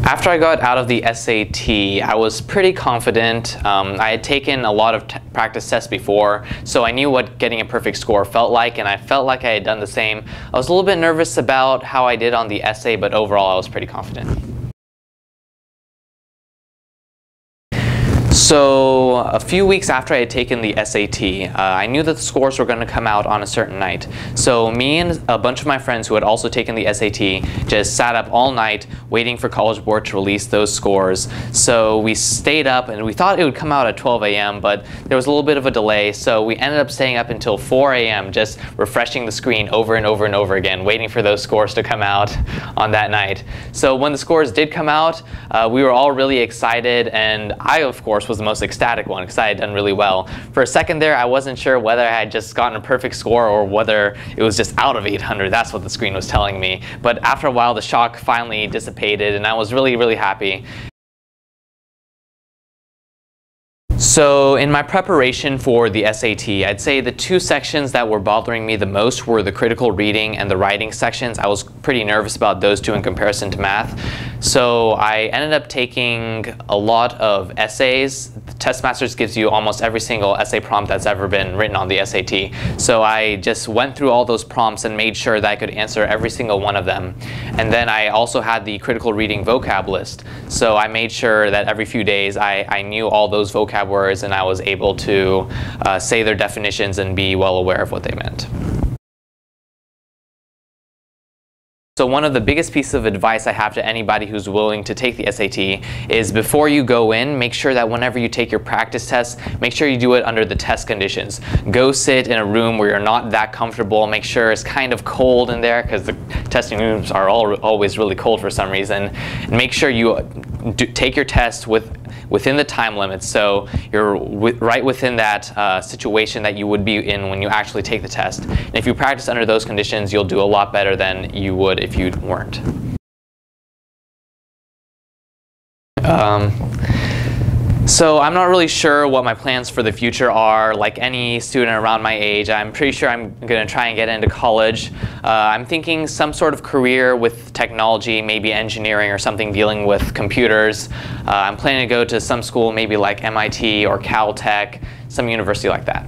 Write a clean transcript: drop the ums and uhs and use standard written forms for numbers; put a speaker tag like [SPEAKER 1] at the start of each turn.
[SPEAKER 1] After I got out of the SAT, I was pretty confident. I had taken a lot of practice tests before, so I knew what getting a perfect score felt like, and I felt like I had done the same. I was a little bit nervous about how I did on the essay, but overall I was pretty confident. So a few weeks after I had taken the SAT, I knew that the scores were going to come out on a certain night. So me and a bunch of my friends who had also taken the SAT just sat up all night waiting for College Board to release those scores. So we stayed up and we thought it would come out at 12 a.m. but there was a little bit of a delay, so we ended up staying up until 4 a.m. just refreshing the screen over and over and over again, waiting for those scores to come out on that night. So when the scores did come out, we were all really excited, and I, of course, was the most ecstatic one because I had done really well. For a second there, I wasn't sure whether I had just gotten a perfect score or whether it was just out of 800. That's what the screen was telling me. But after a while, the shock finally dissipated, and I was really, really happy. So in my preparation for the SAT, I'd say the two sections that were bothering me the most were the critical reading and the writing sections. I was pretty nervous about those two in comparison to math. So I ended up taking a lot of essays. Testmasters gives you almost every single essay prompt that's ever been written on the SAT. So I just went through all those prompts and made sure that I could answer every single one of them. And then I also had the critical reading vocab list. So I made sure that every few days I knew all those vocab words and I was able to say their definitions and be well aware of what they meant. So one of the biggest pieces of advice I have to anybody who's willing to take the SAT is before you go in, make sure that whenever you take your practice test, make sure you do it under the test conditions. Go sit in a room where you're not that comfortable. Make sure it's kind of cold in there because the testing rooms are always really cold for some reason. And make sure you take your test within the time limits, so you're right within that situation that you would be in when you actually take the test. And if you practice under those conditions, you'll do a lot better than you would if you weren't. So I'm not really sure what my plans for the future are. Like any student around my age, I'm pretty sure I'm going to try and get into college. I'm thinking some sort of career with technology, maybe engineering or something dealing with computers. I'm planning to go to some school, maybe like MIT or Caltech, some university like that.